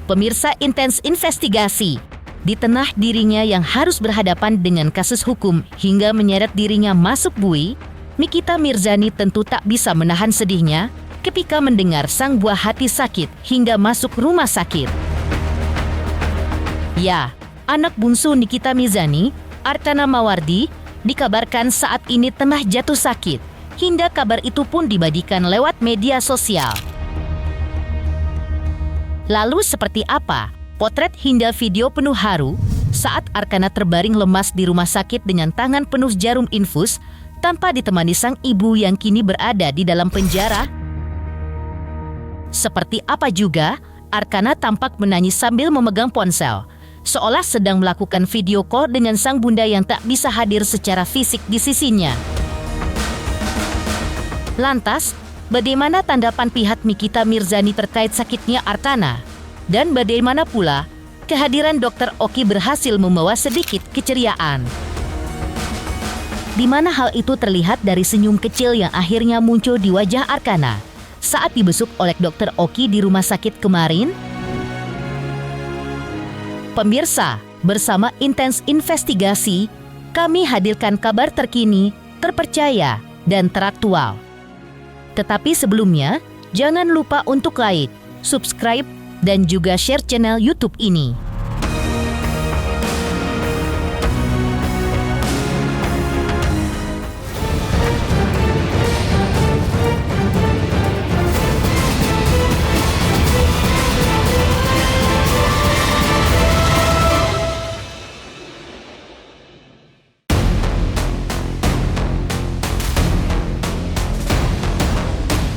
Pemirsa Intens Investigasi. Di tengah dirinya yang harus berhadapan dengan kasus hukum hingga menyeret dirinya masuk bui, Nikita Mirzani tentu tak bisa menahan sedihnya ketika mendengar sang buah hati sakit hingga masuk rumah sakit. Ya, anak bungsu Nikita Mirzani, Archana Mawardi, dikabarkan saat ini tengah jatuh sakit, hingga kabar itu pun dibagikan lewat media sosial. Lalu seperti apa potret hingga video penuh haru saat Archana terbaring lemas di rumah sakit dengan tangan penuh jarum infus tanpa ditemani sang ibu yang kini berada di dalam penjara? Seperti apa juga Archana tampak menangis sambil memegang ponsel, seolah sedang melakukan video call dengan sang bunda yang tak bisa hadir secara fisik di sisinya. Lantas, bagaimana tanggapan pihak Nikita Mirzani terkait sakitnya Archana? Dan bagaimana pula kehadiran Dr. Oki berhasil membawa sedikit keceriaan? Di mana hal itu terlihat dari senyum kecil yang akhirnya muncul di wajah Archana saat dibesuk oleh Dr. Oki di rumah sakit kemarin? Pemirsa, bersama Intens Investigasi, kami hadirkan kabar terkini, terpercaya, dan teraktual. Tetapi sebelumnya, jangan lupa untuk like, subscribe, dan juga share channel YouTube ini.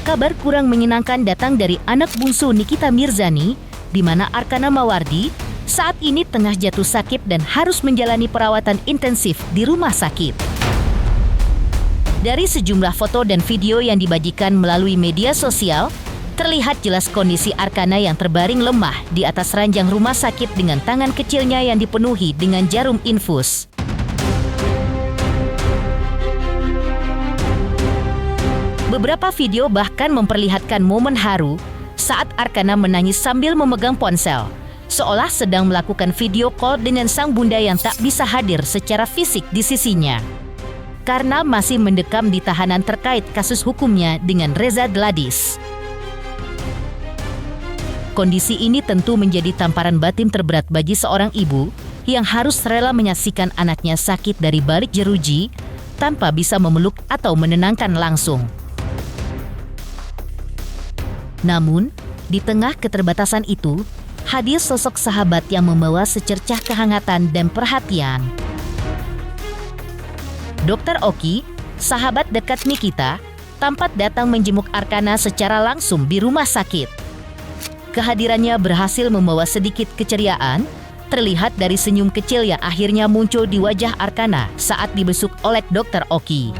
Kabar kurang menyenangkan datang dari anak bungsu Nikita Mirzani, di mana Archana Mawardi saat ini tengah jatuh sakit dan harus menjalani perawatan intensif di rumah sakit. Dari sejumlah foto dan video yang dibagikan melalui media sosial, terlihat jelas kondisi Archana yang terbaring lemah di atas ranjang rumah sakit dengan tangan kecilnya yang dipenuhi dengan jarum infus. Beberapa video bahkan memperlihatkan momen haru saat Archana menangis sambil memegang ponsel, seolah sedang melakukan video call dengan sang bunda yang tak bisa hadir secara fisik di sisinya, karena masih mendekam di tahanan terkait kasus hukumnya dengan Reza Gladys. Kondisi ini tentu menjadi tamparan batin terberat bagi seorang ibu yang harus rela menyaksikan anaknya sakit dari balik jeruji tanpa bisa memeluk atau menenangkan langsung. Namun, di tengah keterbatasan itu, hadir sosok sahabat yang membawa secercah kehangatan dan perhatian. Dr. Oki, sahabat dekat Nikita, tampak datang menjenguk Archana secara langsung di rumah sakit. Kehadirannya berhasil membawa sedikit keceriaan, terlihat dari senyum kecil yang akhirnya muncul di wajah Archana saat dibesuk oleh Dr. Oki.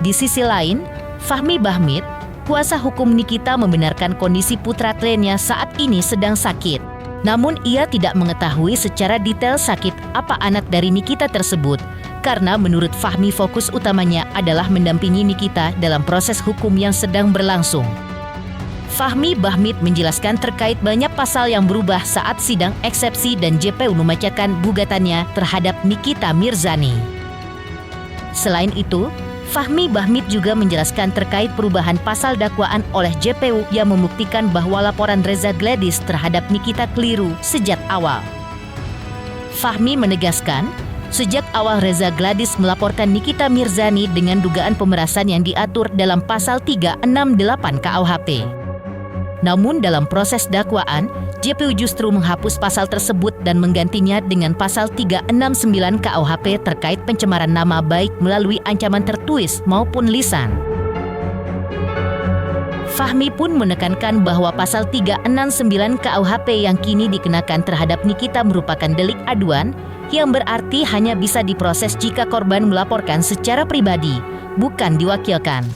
Di sisi lain, Fahmi Bahmid, kuasa hukum Nikita, membenarkan kondisi putra kliennya saat ini sedang sakit. Namun ia tidak mengetahui secara detail sakit apa anak dari Nikita tersebut, karena menurut Fahmi fokus utamanya adalah mendampingi Nikita dalam proses hukum yang sedang berlangsung. Fahmi Bahmid menjelaskan terkait banyak pasal yang berubah saat sidang eksepsi dan JPU membacakan gugatannya terhadap Nikita Mirzani. Selain itu, Fahmi Bahmid juga menjelaskan terkait perubahan pasal dakwaan oleh JPU yang membuktikan bahwa laporan Reza Gladys terhadap Nikita keliru sejak awal. Fahmi menegaskan, sejak awal Reza Gladys melaporkan Nikita Mirzani dengan dugaan pemerasan yang diatur dalam pasal 368 KUHP. Namun dalam proses dakwaan, JPU justru menghapus pasal tersebut dan menggantinya dengan pasal 369 KUHP terkait pencemaran nama baik melalui ancaman tertulis maupun lisan. Fahmi pun menekankan bahwa pasal 369 KUHP yang kini dikenakan terhadap Nikita merupakan delik aduan yang berarti hanya bisa diproses jika korban melaporkan secara pribadi, bukan diwakilkan.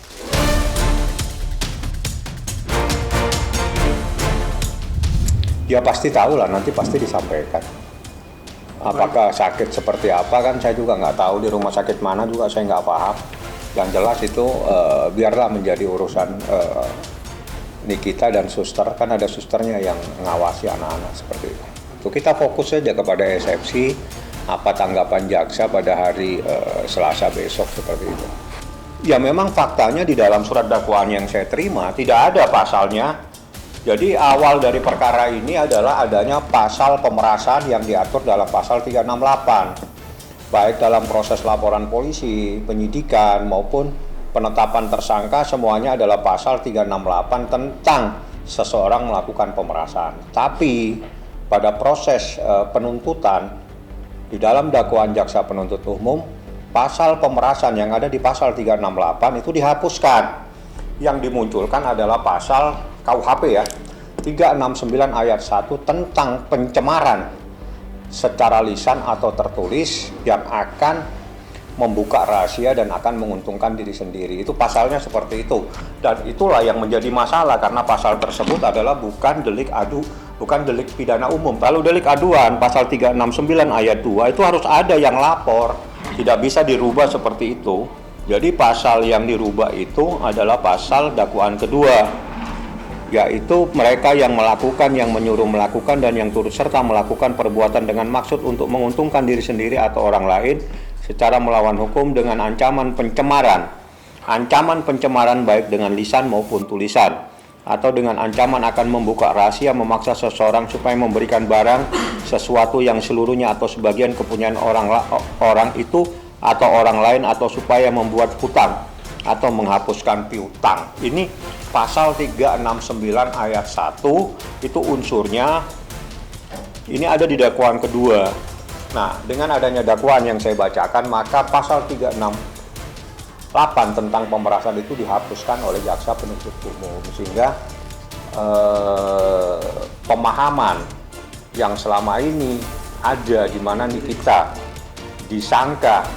Ya pasti tahu lah, nanti pasti disampaikan. Apakah sakit seperti apa kan saya juga nggak tahu, di rumah sakit mana juga saya nggak paham. Yang jelas itu biarlah menjadi urusan Nikita dan suster, kan ada susternya yang ngawasi anak-anak seperti itu. So, kita fokus saja kepada eksepsi, apa tanggapan jaksa pada hari Selasa besok seperti itu. Ya memang faktanya di dalam surat dakwaan yang saya terima tidak ada pasalnya. Jadi awal dari perkara ini adalah adanya pasal pemerasan yang diatur dalam pasal 368. Baik dalam proses laporan polisi, penyidikan maupun penetapan tersangka, semuanya adalah pasal 368 tentang seseorang melakukan pemerasan. Tapi pada proses penuntutan di dalam dakwaan jaksa penuntut umum, pasal pemerasan yang ada di pasal 368 itu dihapuskan. Yang dimunculkan adalah pasal KUHP ya, 369 ayat 1 tentang pencemaran secara lisan atau tertulis yang akan membuka rahasia dan akan menguntungkan diri sendiri. Itu pasalnya seperti itu. Dan itulah yang menjadi masalah karena pasal tersebut adalah bukan delik pidana umum. Kalau delik aduan pasal 369 ayat 2 itu harus ada yang lapor. Tidak bisa dirubah seperti itu. Jadi pasal yang dirubah itu adalah pasal dakwaan kedua, yaitu mereka yang melakukan, yang menyuruh melakukan, dan yang turut serta melakukan perbuatan dengan maksud untuk menguntungkan diri sendiri atau orang lain secara melawan hukum dengan ancaman pencemaran. Ancaman pencemaran baik dengan lisan maupun tulisan, atau dengan ancaman akan membuka rahasia, memaksa seseorang supaya memberikan barang, sesuatu yang seluruhnya atau sebagian kepunyaan orang itu atau orang lain, atau supaya membuat hutang atau menghapuskan piutang. Ini pasal 369 ayat 1 itu unsurnya ini ada di dakwaan kedua. Nah, dengan adanya dakwaan yang saya bacakan, maka pasal 368 tentang pemerasan itu dihapuskan oleh jaksa penuntut umum, sehingga pemahaman yang selama ini ada di mana Nikita disangka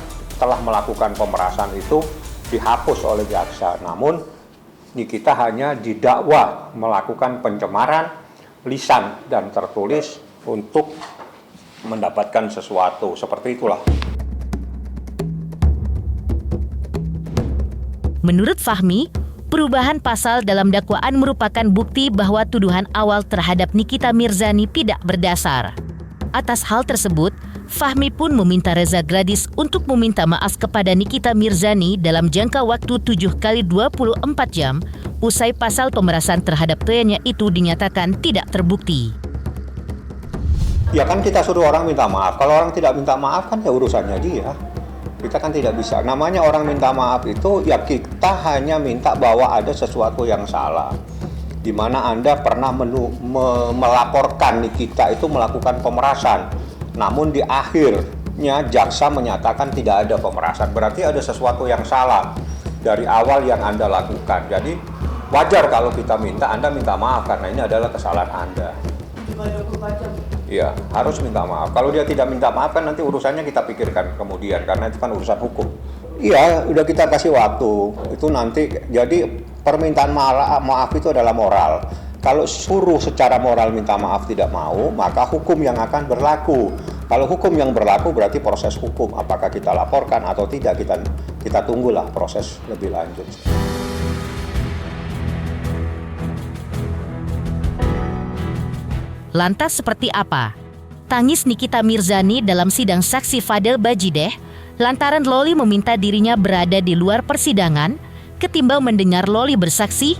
telah melakukan pemerasan itu dihapus oleh jaksa. Namun Nikita hanya didakwa melakukan pencemaran lisan dan tertulis untuk mendapatkan sesuatu, seperti itulah. Menurut Fahmi, perubahan pasal dalam dakwaan merupakan bukti bahwa tuduhan awal terhadap Nikita Mirzani tidak berdasar. Atas hal tersebut, Fahmi pun meminta Reza Gradis untuk meminta maaf kepada Nikita Mirzani dalam jangka waktu 7 kali 24 jam usai pasal pemerasan terhadap kliennya itu dinyatakan tidak terbukti. Ya kan kita suruh orang minta maaf. Kalau orang tidak minta maaf kan ya urusannya dia. Kita kan tidak bisa. Namanya orang minta maaf itu ya kita hanya minta bahwa ada sesuatu yang salah. Di mana Anda pernah melaporkan Nikita itu melakukan pemerasan. Namun di akhirnya jaksa menyatakan tidak ada pemerasan. Berarti ada sesuatu yang salah dari awal yang Anda lakukan. Jadi wajar kalau kita minta, Anda minta maaf karena ini adalah kesalahan Anda. Iya, harus minta maaf. Kalau dia tidak minta maaf kan nanti urusannya kita pikirkan kemudian, karena itu kan urusan hukum. Iya, udah kita kasih waktu. Itu nanti, jadi permintaan maaf itu adalah moral. Kalau suruh secara moral minta maaf tidak mau, maka hukum yang akan berlaku. Kalau hukum yang berlaku berarti proses hukum. Apakah kita laporkan atau tidak, kita tunggulah proses lebih lanjut. Lantas seperti apa tangis Nikita Mirzani dalam sidang saksi Fadel Bajideh lantaran Loli meminta dirinya berada di luar persidangan ketimbang mendengar Loli bersaksi?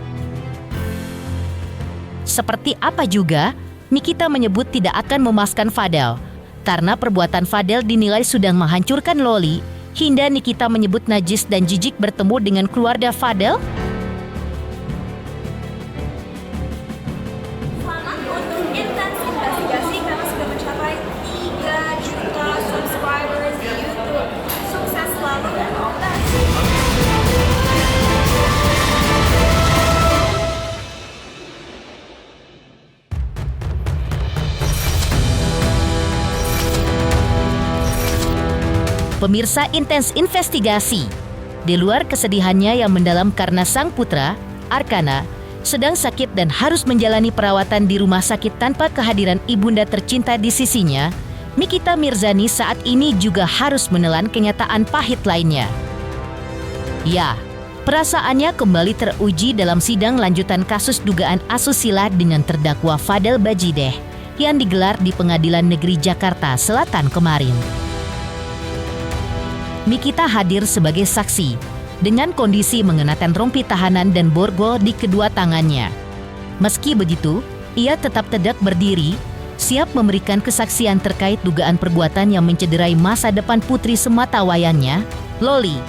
Seperti apa juga Nikita menyebut tidak akan memasukkan Fadel karena perbuatan Fadel dinilai sudah menghancurkan Loli hingga Nikita menyebut najis dan jijik bertemu dengan keluarga Fadel? Pemirsa Intens Investigasi, di luar kesedihannya yang mendalam karena sang putra, Arkana, sedang sakit dan harus menjalani perawatan di rumah sakit tanpa kehadiran ibunda tercinta di sisinya, Nikita Mirzani saat ini juga harus menelan kenyataan pahit lainnya. Ya, Perasaannya kembali teruji dalam sidang lanjutan kasus dugaan asusila dengan terdakwa Fadel Bajideh yang digelar di Pengadilan Negeri Jakarta Selatan kemarin. Nikita hadir sebagai saksi dengan kondisi mengenakan rompi tahanan dan borgol di kedua tangannya. Meski begitu, ia tetap tegak berdiri, siap memberikan kesaksian terkait dugaan perbuatan yang mencederai masa depan putri sematawayangnya, Loli.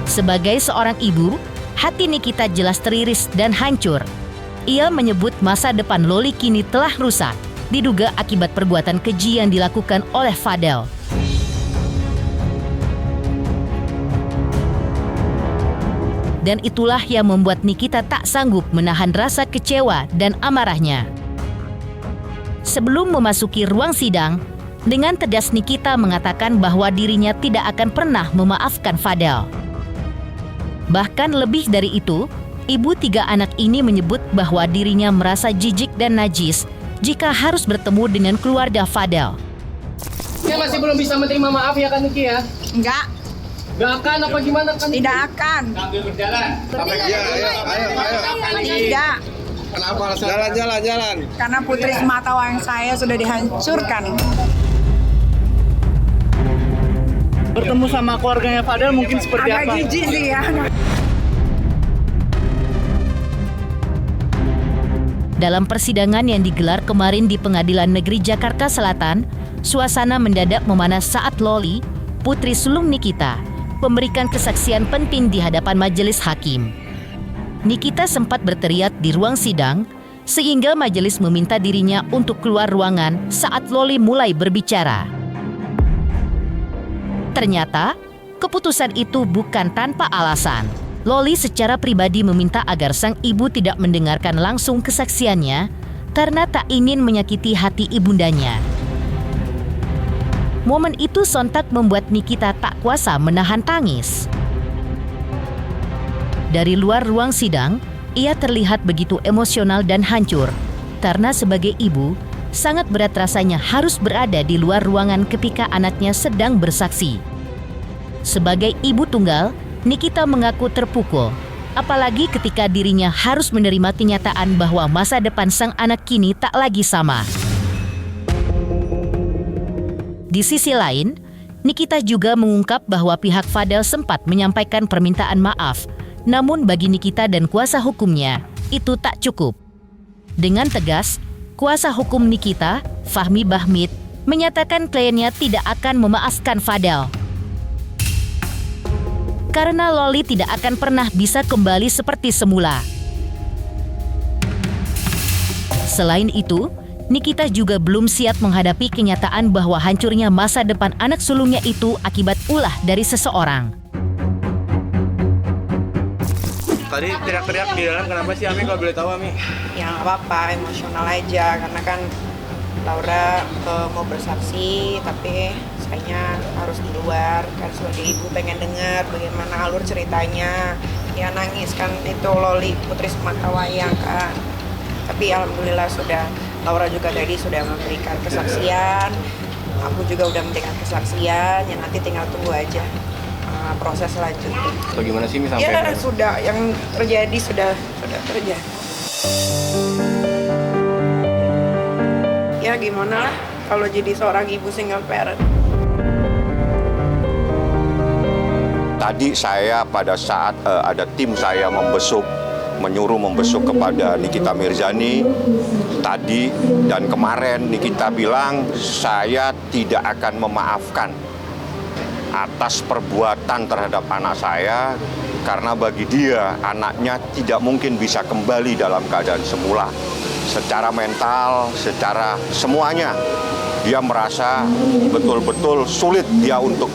Sebagai seorang ibu, hati Nikita jelas teriris dan hancur. Ia menyebut masa depan Loli kini telah rusak, diduga akibat perbuatan keji yang dilakukan oleh Fadel. Dan itulah yang membuat Nikita tak sanggup menahan rasa kecewa dan amarahnya. Sebelum memasuki ruang sidang, dengan tegas Nikita mengatakan bahwa dirinya tidak akan pernah memaafkan Fadel. Bahkan lebih dari itu, ibu 3 anak ini menyebut bahwa dirinya merasa jijik dan najis jika harus bertemu dengan keluarga Fadel. Dia masih belum bisa menerima maaf ya kan Niki ya? Enggak, Gak akan apa gimana kan? tidak akan. Sambil berjalan. Tidak, Kenapa alasan? Jalan. karena putri sematawayang saya sudah dihancurkan. Bertemu sama keluarganya Fadel mungkin seperti Agak apa? jijik sih ya. Dalam persidangan yang digelar kemarin di Pengadilan Negeri Jakarta Selatan, suasana mendadak memanas saat Loli, putri sulung Nikita, memberikan kesaksian penting di hadapan majelis hakim. Nikita sempat berteriak di ruang sidang, sehingga majelis meminta dirinya untuk keluar ruangan saat Loli mulai berbicara. Ternyata, keputusan itu bukan tanpa alasan. Loli secara pribadi meminta agar sang ibu tidak mendengarkan langsung kesaksiannya karena tak ingin menyakiti hati ibundanya. Momen itu sontak membuat Nikita tak kuasa menahan tangis. Dari luar ruang sidang, ia terlihat begitu emosional dan hancur karena sebagai ibu, sangat berat rasanya harus berada di luar ruangan ketika anaknya sedang bersaksi. Sebagai ibu tunggal, Nikita mengaku terpukul, apalagi ketika dirinya harus menerima kenyataan bahwa masa depan sang anak kini tak lagi sama. Di sisi lain, Nikita juga mengungkap bahwa pihak Fadel sempat menyampaikan permintaan maaf, namun bagi Nikita dan kuasa hukumnya, itu tak cukup. Dengan tegas, kuasa hukum Nikita, Fahmi Bahmit, menyatakan kliennya tidak akan memaafkan Fadel. Karena Loli tidak akan pernah bisa kembali seperti semula. Selain itu, Nikita juga belum siap menghadapi kenyataan bahwa hancurnya masa depan anak sulungnya itu akibat ulah dari seseorang. Tadi teriak-teriak di dalam, kenapa sih Ami kalau boleh tahu Ami? Ya nggak apa-apa, emosional aja. Karena kan Laura mau bersaksi, tapi sayangnya harus di luar. Kan sebagai ibu pengen dengar bagaimana alur ceritanya. Ya nangis kan, itu Loli putri sematawayang kan. Tapi alhamdulillah Laura juga tadi sudah memberikan kesaksian. Aku juga udah memberikan kesaksian, yang nanti tinggal tunggu aja proses selanjutnya. Atau gimana sih Mi sampai? Ya sudah, yang terjadi sudah terjadi. Ya gimana lah kalau jadi seorang ibu single parent. Tadi saya pada saat ada tim saya menyuruh membesuk kepada Nikita Mirzani, tadi dan kemarin Nikita bilang saya tidak akan memaafkan atas perbuatan terhadap anak saya karena bagi dia anaknya tidak mungkin bisa kembali dalam keadaan semula. Secara mental, secara semuanya dia merasa betul-betul sulit dia untuk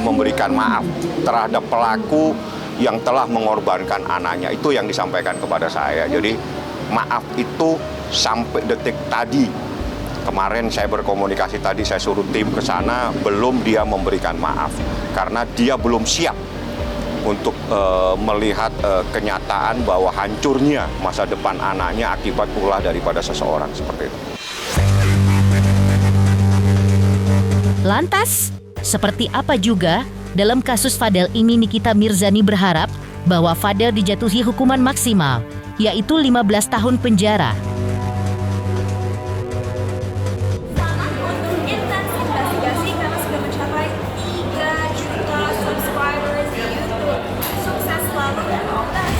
memberikan maaf terhadap pelaku yang telah mengorbankan anaknya. Itu yang disampaikan kepada saya. Jadi maaf itu sampai detik tadi. Kemarin saya berkomunikasi tadi, saya suruh tim ke sana, belum dia memberikan maaf. Karena dia belum siap untuk melihat kenyataan bahwa hancurnya masa depan anaknya akibat ulah daripada seseorang seperti itu. Lantas, seperti apa juga Dalam kasus Fadel ini, Nikita Mirzani berharap bahwa Fadel dijatuhi hukuman maksimal, yaitu 15 tahun penjara. Untuk intens investigasi karena sudah mencapai 3 juta subscribers di YouTube. Sukses selalu dan all the best.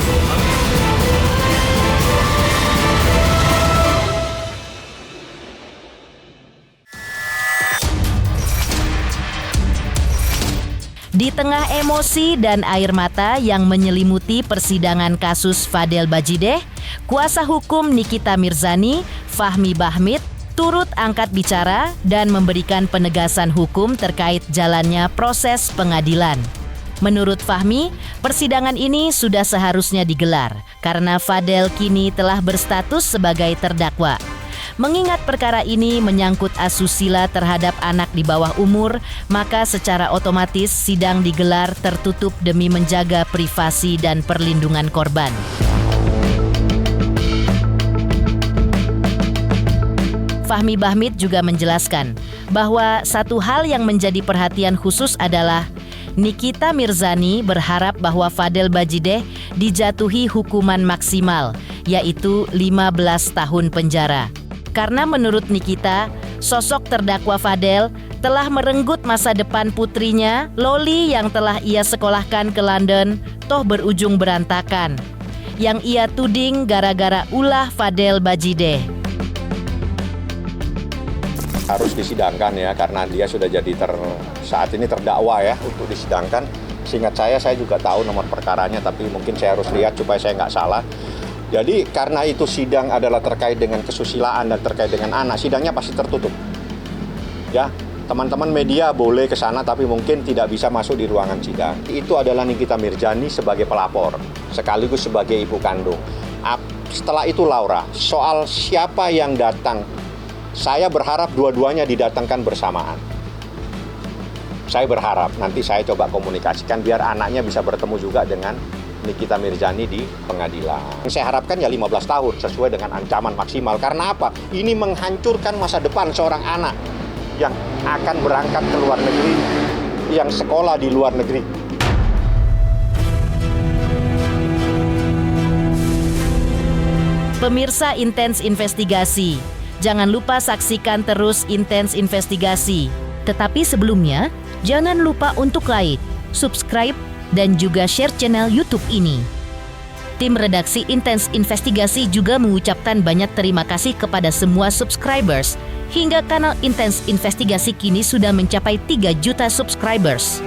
Di tengah emosi dan air mata yang menyelimuti persidangan kasus Fadel Bajideh, kuasa hukum Nikita Mirzani, Fahmi Bahmit, turut angkat bicara dan memberikan penegasan hukum terkait jalannya proses pengadilan. Menurut Fahmi, persidangan ini sudah seharusnya digelar karena Fadel kini telah berstatus sebagai terdakwa. Mengingat perkara ini menyangkut asusila terhadap anak di bawah umur, maka secara otomatis sidang digelar tertutup demi menjaga privasi dan perlindungan korban. Fahmi Bahmit juga menjelaskan bahwa satu hal yang menjadi perhatian khusus adalah Nikita Mirzani berharap bahwa Fadel Bajideh dijatuhi hukuman maksimal, yaitu 15 tahun penjara. Karena menurut Nikita, sosok terdakwa Fadel telah merenggut masa depan putrinya, Loli, yang telah ia sekolahkan ke London, toh berujung berantakan. Yang ia tuding gara-gara ulah Fadel Bajideh. Harus disidangkan ya, karena dia sudah jadi saat ini terdakwa ya untuk disidangkan. Seingat saya juga tahu nomor perkaranya, tapi mungkin saya harus lihat supaya saya nggak salah. Jadi karena itu sidang adalah terkait dengan kesusilaan dan terkait dengan anak, sidangnya pasti tertutup. Ya, teman-teman media boleh ke sana tapi mungkin tidak bisa masuk di ruangan sidang. Itu adalah Nikita Mirzani sebagai pelapor, sekaligus sebagai ibu kandung. Setelah itu Laura, soal siapa yang datang, saya berharap dua-duanya didatangkan bersamaan. Saya berharap nanti saya coba komunikasikan biar anaknya bisa bertemu juga dengan Nikita Mirzani di pengadilan. Saya harapkan ya 15 tahun sesuai dengan ancaman maksimal. Karena apa? Ini menghancurkan masa depan seorang anak yang akan berangkat ke luar negeri, yang sekolah di luar negeri. Pemirsa Intens Investigasi, jangan lupa saksikan terus Intens Investigasi. Tetapi sebelumnya, jangan lupa untuk like, subscribe, dan juga share channel YouTube ini. Tim redaksi Intens Investigasi juga mengucapkan banyak terima kasih kepada semua subscribers. Hingga kanal Intens Investigasi kini sudah mencapai 3 juta subscribers.